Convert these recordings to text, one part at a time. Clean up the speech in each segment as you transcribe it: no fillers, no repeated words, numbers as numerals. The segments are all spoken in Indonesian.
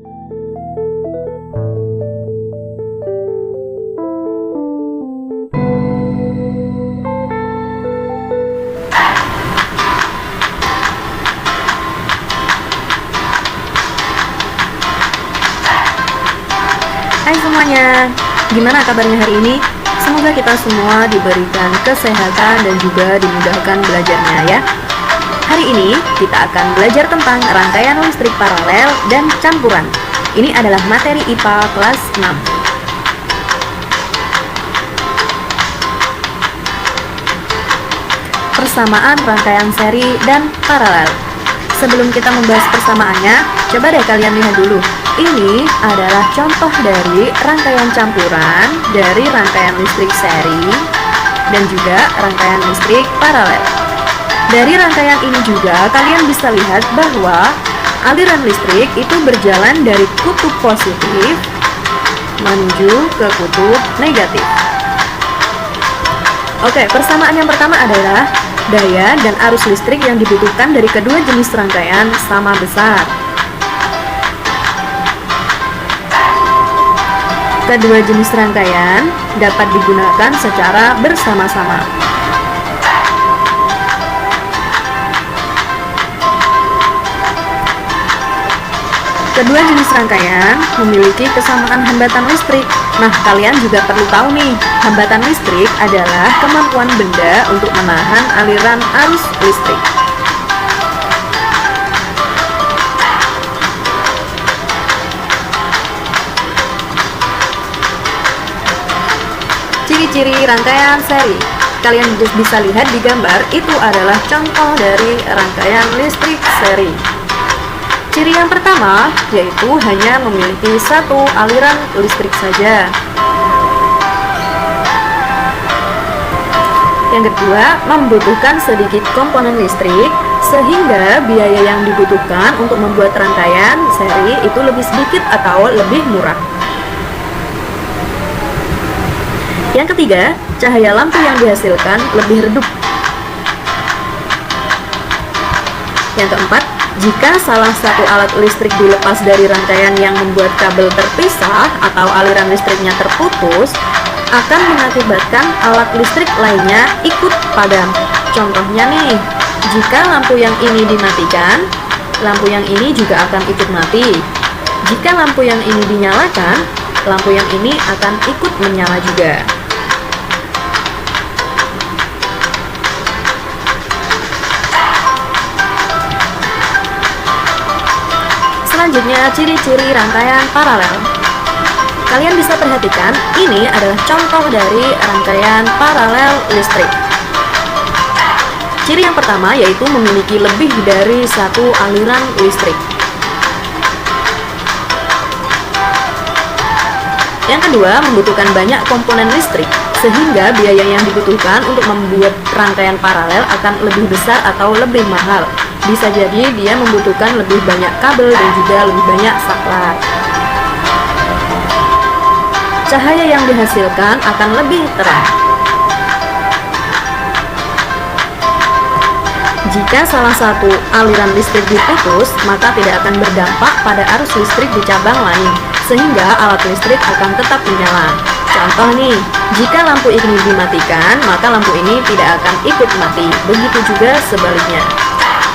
Hai semuanya, gimana kabarnya hari ini? Semoga kita semua diberikan kesehatan dan juga dimudahkan belajarnya ya. Hari ini kita akan belajar tentang rangkaian listrik paralel dan campuran. Ini adalah materi IPA kelas 6. Persamaan rangkaian seri dan paralel. Sebelum kita membahas persamaannya, coba deh kalian lihat dulu. Ini adalah contoh dari rangkaian campuran dari rangkaian listrik seri dan juga rangkaian listrik paralel. Dari rangkaian ini juga kalian bisa lihat bahwa aliran listrik itu berjalan dari kutub positif menuju ke kutub negatif. Oke, persamaan yang pertama adalah daya dan arus listrik yang dibutuhkan dari kedua jenis rangkaian sama besar. Kedua jenis rangkaian dapat digunakan secara bersama-sama. Kedua jenis rangkaian memiliki kesamaan hambatan listrik. Nah, kalian juga perlu tahu nih, hambatan listrik adalah kemampuan benda untuk menahan aliran arus listrik. Ciri-ciri rangkaian seri. Kalian bisa lihat di gambar, itu adalah contoh dari rangkaian listrik seri. Ciri yang pertama yaitu hanya memiliki satu aliran listrik saja. Yang kedua, membutuhkan sedikit komponen listrik sehingga biaya yang dibutuhkan untuk membuat rangkaian seri itu lebih sedikit atau lebih murah. Yang ketiga, cahaya lampu yang dihasilkan lebih redup. Yang keempat, jika salah satu alat listrik dilepas dari rangkaian yang membuat kabel terpisah atau aliran listriknya terputus, akan mengakibatkan alat listrik lainnya ikut padam. Contohnya nih, jika lampu yang ini dimatikan, lampu yang ini juga akan ikut mati. Jika lampu yang ini dinyalakan, lampu yang ini akan ikut menyala juga. Selanjutnya, ciri-ciri rangkaian paralel. Kalian bisa perhatikan, ini adalah contoh dari rangkaian paralel listrik. Ciri yang pertama yaitu memiliki lebih dari satu aliran listrik. Yang kedua, membutuhkan banyak komponen listrik, sehingga biaya yang dibutuhkan untuk membuat rangkaian paralel akan lebih besar atau lebih mahal. Bisa jadi dia membutuhkan lebih banyak kabel dan juga lebih banyak saklar. Cahaya yang dihasilkan akan lebih terang. Jika salah satu aliran listrik diputus, maka tidak akan berdampak pada arus listrik di cabang lain, sehingga alat listrik akan tetap menyala. Contoh nih, jika lampu ini dimatikan, maka lampu ini tidak akan ikut mati. Begitu juga sebaliknya.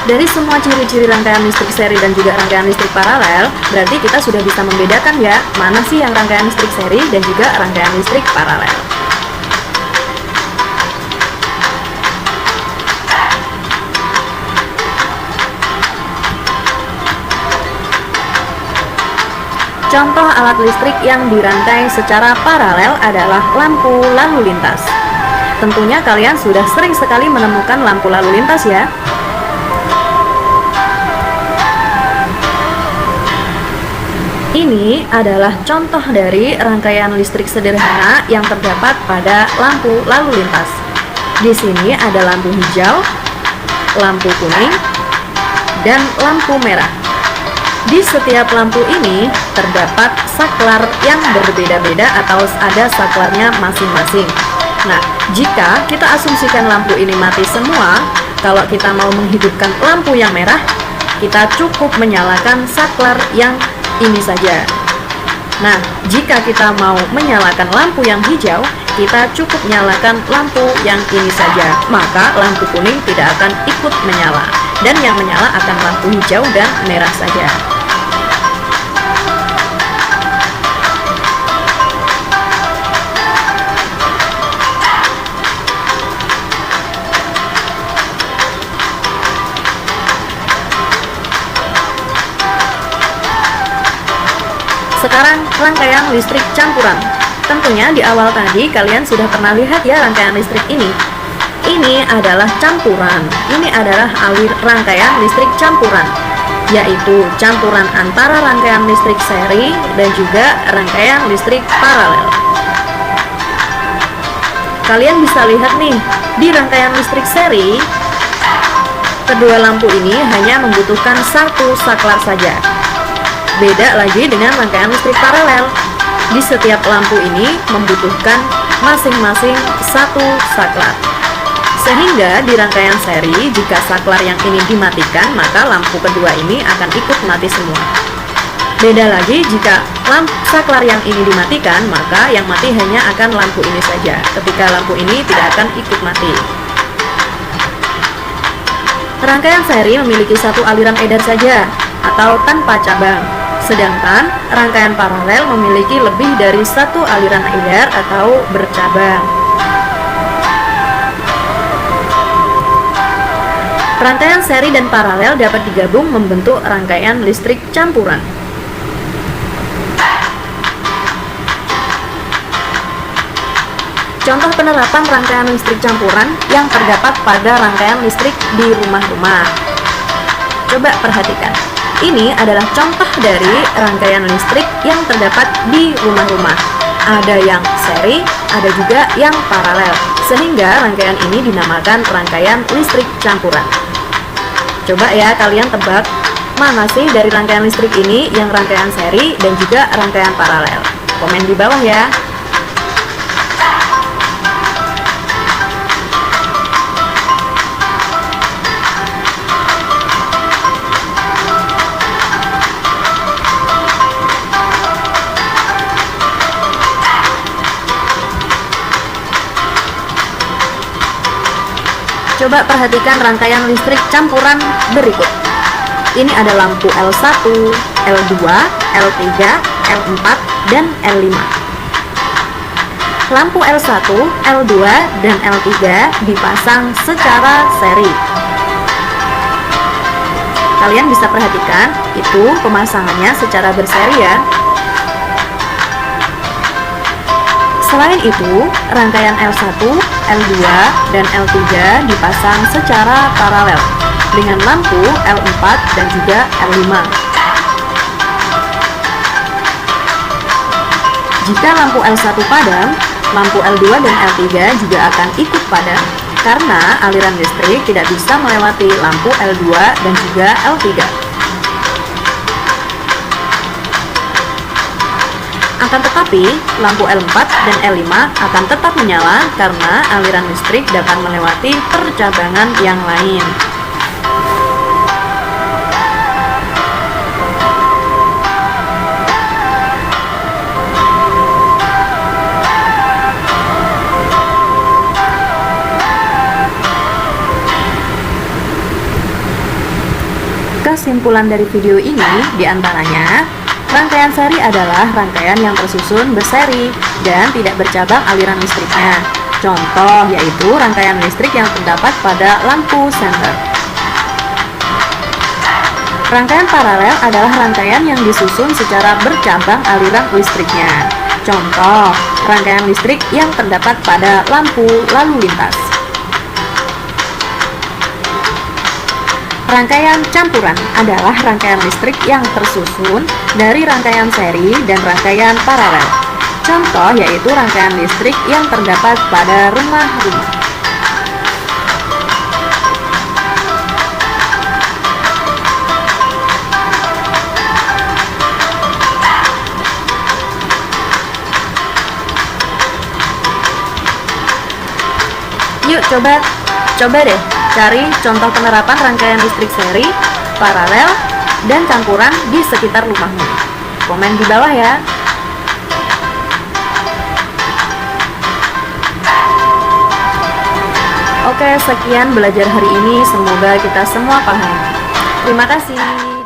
Dari semua ciri-ciri rangkaian listrik seri dan juga rangkaian listrik paralel, berarti kita sudah bisa membedakan ya, mana sih yang rangkaian listrik seri dan juga rangkaian listrik paralel. Contoh alat listrik yang dirangkai secara paralel adalah lampu lalu lintas. Tentunya kalian sudah sering sekali menemukan lampu lalu lintas ya. Ini adalah contoh dari rangkaian listrik sederhana yang terdapat pada lampu lalu lintas. Di sini ada lampu hijau, lampu kuning, dan lampu merah. Di setiap lampu ini terdapat saklar yang berbeda-beda atau ada saklarnya masing-masing. Nah, jika kita asumsikan lampu ini mati semua, kalau kita mau menghidupkan lampu yang merah, kita cukup menyalakan saklar yang ini saja. Nah, jika kita mau menyalakan lampu yang hijau, kita cukup nyalakan lampu yang ini saja, maka lampu kuning tidak akan ikut menyala, dan yang menyala akan lampu hijau dan merah saja. Sekarang rangkaian listrik campuran. Tentunya di awal tadi kalian sudah pernah lihat ya rangkaian listrik ini. Ini adalah campuran. Ini adalah rangkaian listrik campuran, yaitu campuran antara rangkaian listrik seri dan juga rangkaian listrik paralel. Kalian bisa lihat nih, di rangkaian listrik seri, kedua lampu ini hanya membutuhkan satu saklar saja. Beda lagi dengan rangkaian listrik paralel. Di setiap lampu ini membutuhkan masing-masing satu saklar. Sehingga di rangkaian seri, jika saklar yang ini dimatikan, maka lampu kedua ini akan ikut mati semua. Beda lagi jika saklar yang ini dimatikan, maka yang mati hanya akan lampu ini saja. Ketika lampu ini tidak akan ikut mati. Rangkaian seri memiliki satu aliran edar saja atau tanpa cabang. Sedangkan rangkaian paralel memiliki lebih dari satu aliran edar atau bercabang. Rangkaian seri dan paralel dapat digabung membentuk rangkaian listrik campuran. Contoh penerapan rangkaian listrik campuran yang terdapat pada rangkaian listrik di rumah-rumah. Coba perhatikan. Ini adalah contoh dari rangkaian listrik yang terdapat di rumah-rumah. Ada yang seri, ada juga yang paralel. Sehingga rangkaian ini dinamakan rangkaian listrik campuran. Coba ya kalian tebak, mana sih dari rangkaian listrik ini yang rangkaian seri dan juga rangkaian paralel? Komen di bawah ya. Coba perhatikan rangkaian listrik campuran berikut. Ini ada lampu L1, L2, L3, L4, dan L5. Lampu L1, L2, dan L3 dipasang secara seri. Kalian bisa perhatikan, itu pemasangannya secara berseri ya. Selain itu, rangkaian L1, L2, dan L3 dipasang secara paralel dengan lampu L4 dan juga L5. Jika lampu L1 padam, lampu L2 dan L3 juga akan ikut padam karena aliran listrik tidak bisa melewati lampu L2 dan juga L3. Akan tetapi, lampu L4 dan L5 akan tetap menyala karena aliran listrik dapat melewati percabangan yang lain. Kesimpulan dari video ini diantaranya, rangkaian seri adalah rangkaian yang tersusun berseri dan tidak bercabang aliran listriknya. Contoh yaitu rangkaian listrik yang terdapat pada lampu senter. Rangkaian paralel adalah rangkaian yang disusun secara bercabang aliran listriknya. Contoh, rangkaian listrik yang terdapat pada lampu lalu lintas. Rangkaian campuran adalah rangkaian listrik yang tersusun dari rangkaian seri dan rangkaian paralel. Contoh yaitu rangkaian listrik yang terdapat pada rumah-rumah. Yuk coba deh cari contoh penerapan rangkaian listrik seri, paralel, dan campuran di sekitar rumahmu. Komen di bawah ya. Oke, sekian belajar hari ini. Semoga kita semua paham. Terima kasih.